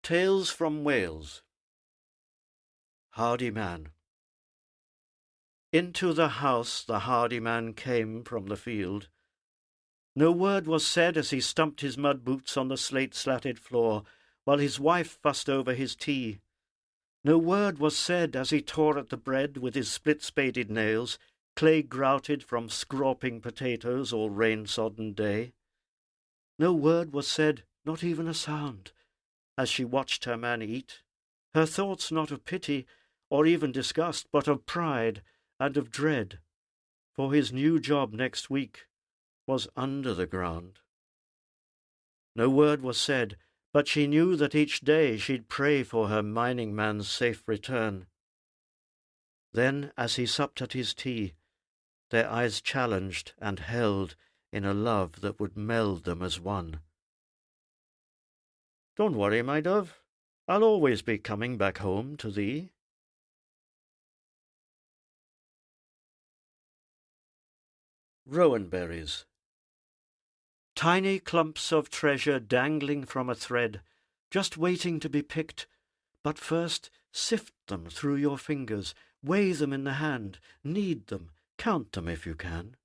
Tales from Wales. Hardy Man. Into the house the hardy man came from the field. No word was said as he stumped his mud boots on the slate-slatted floor, while his wife fussed over his tea. No word was said as he tore at the bread with his split-spaded nails, clay-grouted from scrawping potatoes all rain-sodden day. No word was said, not even a sound, as she watched her man eat, her thoughts not of pity or even disgust, but of pride and of dread, for his new job next week was under the ground. No word was said, but she knew that each day she'd pray for her mining man's safe return. Then, as he supped at his tea, their eyes challenged and held in a love that would meld them as one. "Don't worry, my dove, I'll always be coming back home to thee." Rowan berries. Tiny clumps of treasure dangling from a thread, just waiting to be picked. But first sift them through your fingers, weigh them in the hand, knead them, count them if you can.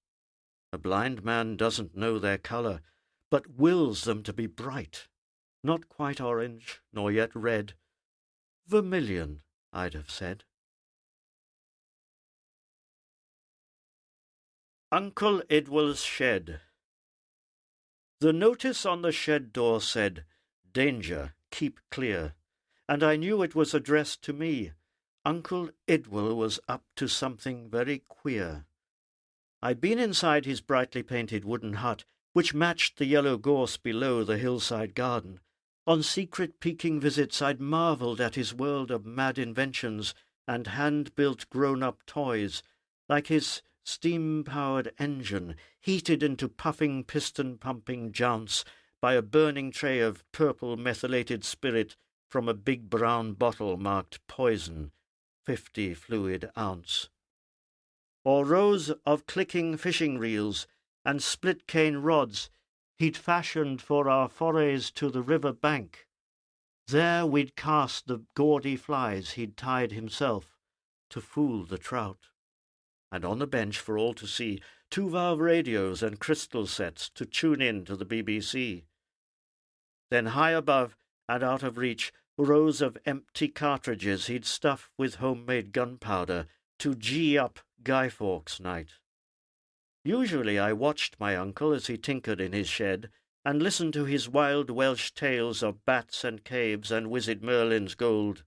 A blind man doesn't know their colour, but wills them to be bright. Not quite orange, nor yet red. Vermilion, I'd have said. Uncle Idwell's Shed. The notice on the shed door said, "Danger, keep clear," and I knew it was addressed to me. Uncle Idwell was up to something very queer. I'd been inside his brightly painted wooden hut, which matched the yellow gorse below the hillside garden. On secret peeking visits I'd marvelled at his world of mad inventions and hand-built grown-up toys, like his steam-powered engine, heated into puffing piston-pumping jounce by a burning tray of purple methylated spirit from a big brown bottle marked poison, 50 fluid ounce. Or rows of clicking fishing reels and split-cane rods he'd fashioned for our forays to the river bank. There we'd cast the gaudy flies he'd tied himself to fool the trout. And on the bench for all to see, 2-valve radios and crystal sets to tune in to the BBC. Then high above and out of reach, rows of empty cartridges he'd stuff with homemade gunpowder to gee up Guy Fawkes night. Usually I watched my uncle as he tinkered in his shed, and listened to his wild Welsh tales of bats and caves and wizard Merlin's gold.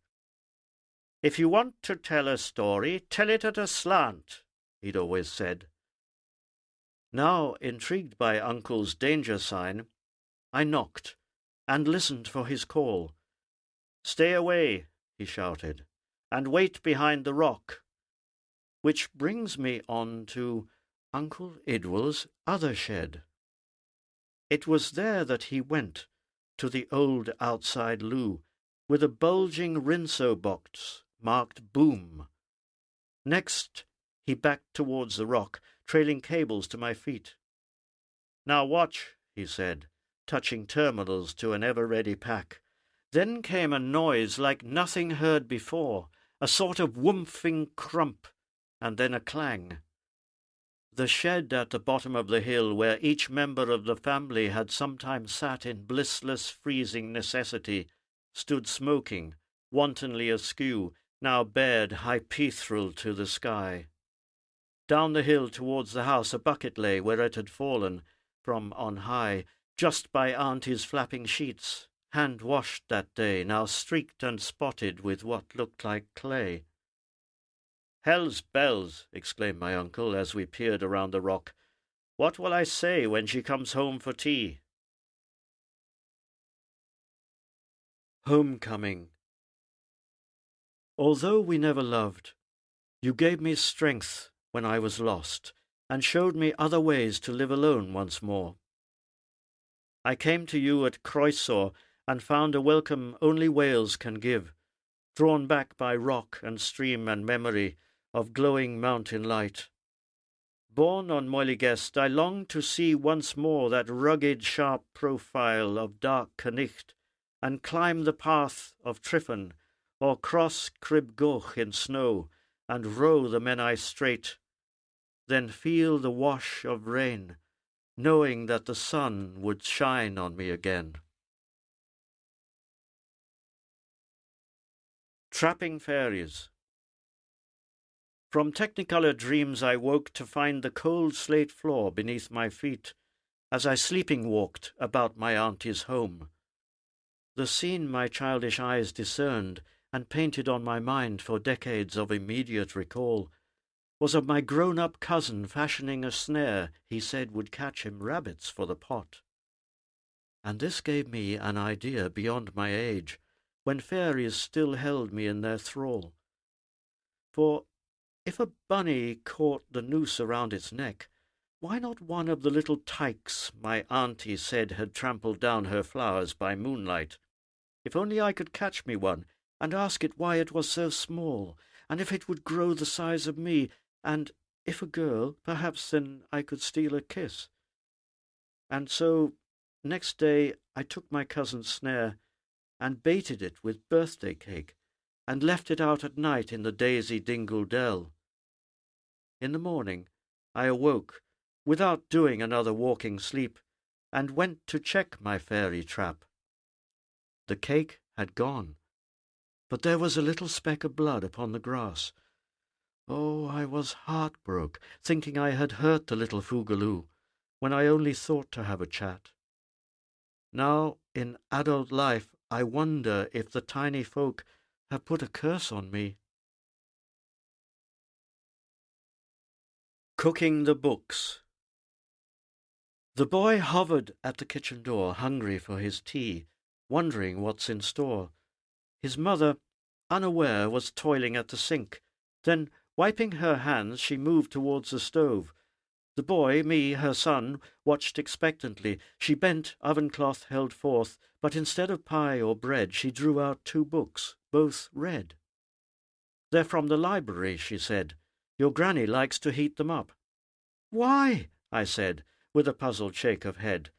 "If you want to tell a story, tell it at a slant," he'd always said. Now, intrigued by Uncle's danger sign, I knocked and listened for his call. "Stay away," he shouted, "and wait behind the rock." Which brings me on to Uncle Idwell's other shed. It was there that he went, to the old outside loo, with a bulging rinso box marked boom. Next he backed towards the rock, trailing cables to my feet. "Now watch," he said, touching terminals to an ever-ready pack. Then came a noise like nothing heard before, a sort of whoomphing crump, and then a clang. The shed at the bottom of the hill, where each member of the family had sometimes sat in blissless freezing necessity, stood smoking, wantonly askew, now bared hypaethral to the sky. Down the hill towards the house a bucket lay where it had fallen from on high, just by Auntie's flapping sheets, hand-washed that day, now streaked and spotted with what looked like clay. "Hell's bells!" exclaimed my uncle as we peered around the rock. "What will I say when she comes home for tea?" Homecoming. Although we never loved, you gave me strength when I was lost, and showed me other ways to live alone once more. I came to you at Croesaw and found a welcome only Wales can give, drawn back by rock and stream and memory of glowing mountain light. Born on Moyligest, I longed to see once more that rugged, sharp profile of dark Canicht, and climb the path of Tryphon, or cross Crib Goch in snow, and row the Menai straight, then feel the wash of rain, knowing that the sun would shine on me again. Trapping Fairies. From Technicolor dreams I woke to find the cold slate floor beneath my feet, as I sleeping walked about my auntie's home. The scene my childish eyes discerned, and painted on my mind for decades of immediate recall, was of my grown-up cousin fashioning a snare he said would catch him rabbits for the pot. And this gave me an idea beyond my age, when fairies still held me in their thrall. For if a bunny caught the noose around its neck, why not one of the little tykes my auntie said had trampled down her flowers by moonlight? If only I could catch me one, and ask it why it was so small, and if it would grow the size of me, and if a girl, perhaps then I could steal a kiss. And so, next day I took my cousin's snare, and baited it with birthday cake, and left it out at night in the daisy dingle dell. In the morning I awoke, without doing another walking sleep, and went to check my fairy trap. The cake had gone, but there was a little speck of blood upon the grass. Oh, I was heartbroke, thinking I had hurt the little Foogaloo, when I only thought to have a chat. Now, in adult life, I wonder if the tiny folk have put a curse on me. Cooking the books. The boy hovered at the kitchen door, hungry for his tea, wondering what's in store. His mother, unaware, was toiling at the sink. Then, wiping her hands, she moved towards the stove. The boy, me, her son, watched expectantly. She bent, oven-cloth held forth, but instead of pie or bread she drew out 2 books, both red. "They're from the library," she said. "Your granny likes to heat them up." "Why?" I said, with a puzzled shake of head.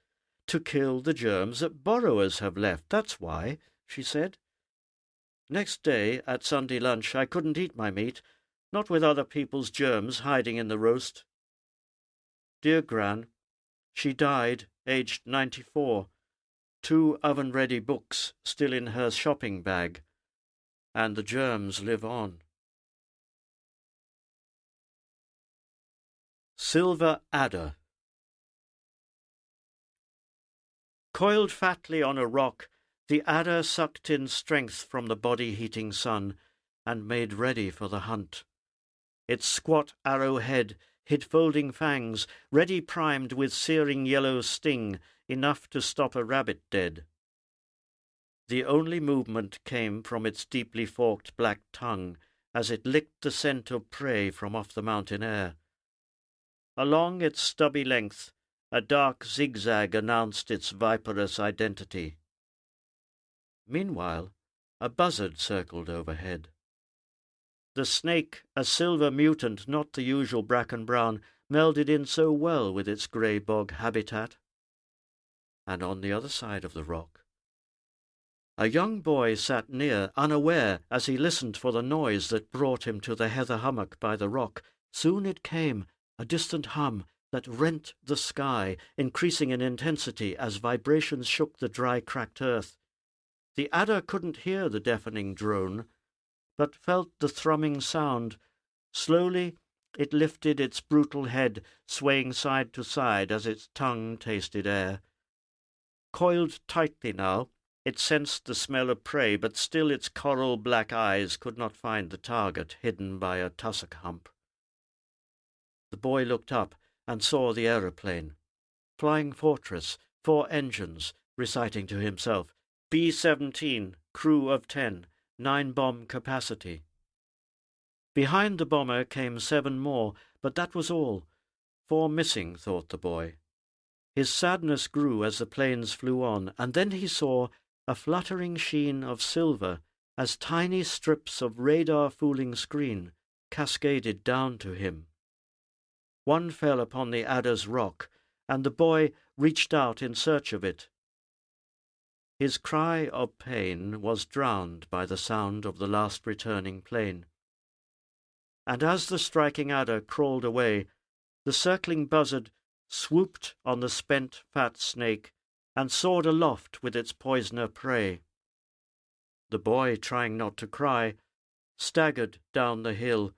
"To kill the germs that borrowers have left, that's why," she said. Next day, at Sunday lunch, I couldn't eat my meat, not with other people's germs hiding in the roast. Dear Gran, she died, aged 94, 2 oven-ready books still in her shopping bag, and the germs live on. Silver Adder. Coiled fatly on a rock, the adder sucked in strength from the body-heating sun, and made ready for the hunt. Its squat arrow-head hid folding fangs, ready primed with searing yellow sting, enough to stop a rabbit dead. The only movement came from its deeply forked black tongue, as it licked the scent of prey from off the mountain air. Along its stubby length, a dark zigzag announced its viperous identity. Meanwhile, a buzzard circled overhead. The snake, a silver mutant, not the usual bracken brown, melded in so well with its grey bog habitat. And on the other side of the rock, a young boy sat near, unaware, as he listened for the noise that brought him to the heather hummock by the rock. Soon it came, a distant hum that rent the sky, increasing in intensity as vibrations shook the dry, cracked earth. The adder couldn't hear the deafening drone, but felt the thrumming sound. Slowly it lifted its brutal head, swaying side to side as its tongue tasted air. Coiled tightly now, it sensed the smell of prey, but still its coral black eyes could not find the target hidden by a tussock hump. The boy looked up and saw the aeroplane. Flying Fortress, 4 engines, reciting to himself. B-17, crew of 10, 9-bomb capacity. Behind the bomber came 7 more, but that was all. 4 missing, thought the boy. His sadness grew as the planes flew on, and then he saw a fluttering sheen of silver as tiny strips of radar-fooling screen cascaded down to him. One fell upon the adder's rock, and the boy reached out in search of it. His cry of pain was drowned by the sound of the last returning plane. And as the striking adder crawled away, the circling buzzard swooped on the spent fat snake and soared aloft with its poisoner prey. The boy, trying not to cry, staggered down the hill,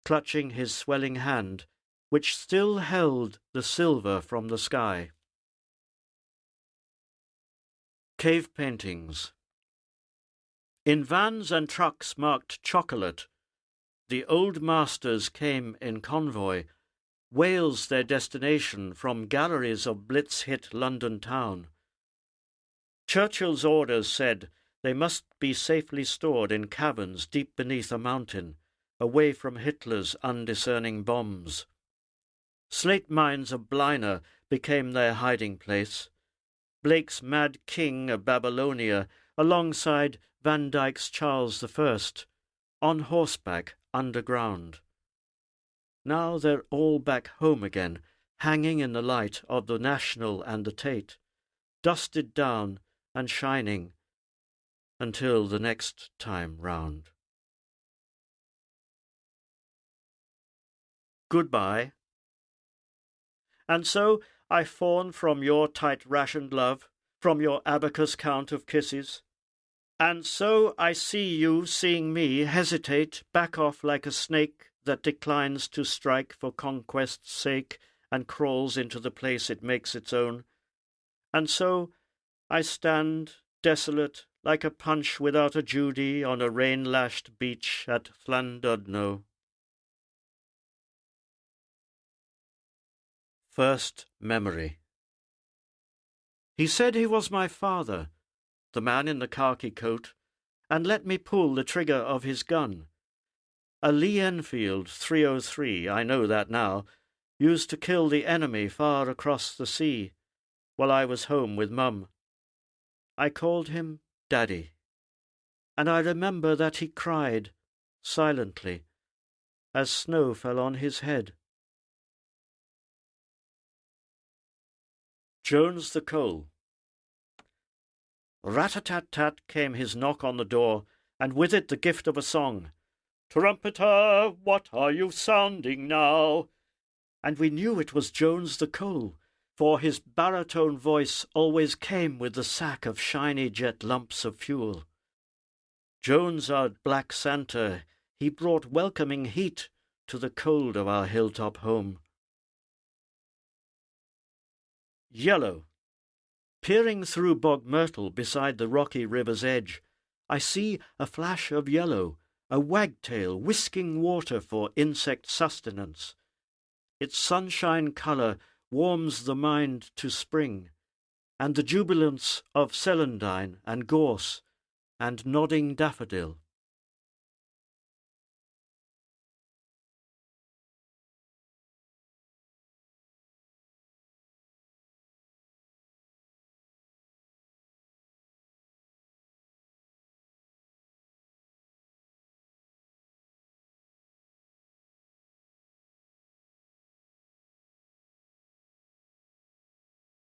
clutching his swelling hand, which still held the silver from the sky. Cave paintings. In vans and trucks marked chocolate, the old masters came in convoy, Wales their destination from galleries of blitz-hit London town. Churchill's orders said they must be safely stored in caverns deep beneath a mountain, away from Hitler's undiscerning bombs. Slate mines of Blina became their hiding place. Blake's Mad King of Babylonia, alongside Van Dyck's Charles I, on horseback underground. Now they're all back home again, hanging in the light of the National and the Tate, dusted down and shining until the next time round. Goodbye. And so I fawn from your tight-rationed love, from your abacus count of kisses. And so I see you, seeing me, hesitate, back off like a snake that declines to strike for conquest's sake and crawls into the place it makes its own. And so I stand, desolate, like a punch without a Judy on a rain-lashed beach at Llandudno. First memory. He said he was my father, the man in the khaki coat, and let me pull the trigger of his gun. A Lee Enfield 303, I know that now, used to kill the enemy far across the sea, while I was home with Mum. I called him Daddy, and I remember that he cried, silently, as snow fell on his head. Jones the Coal. Rat-a-tat-tat came his knock on the door, and with it the gift of a song. Trumpeter, what are you sounding now? And we knew it was Jones the Coal, for his baritone voice always came with the sack of shiny jet lumps of fuel. Jones, our black Santa, he brought welcoming heat to the cold of our hilltop home. Yellow. Peering through bog myrtle beside the rocky river's edge, I see a flash of yellow, a wagtail whisking water for insect sustenance. Its sunshine colour warms the mind to spring, and the jubilance of celandine and gorse and nodding daffodil.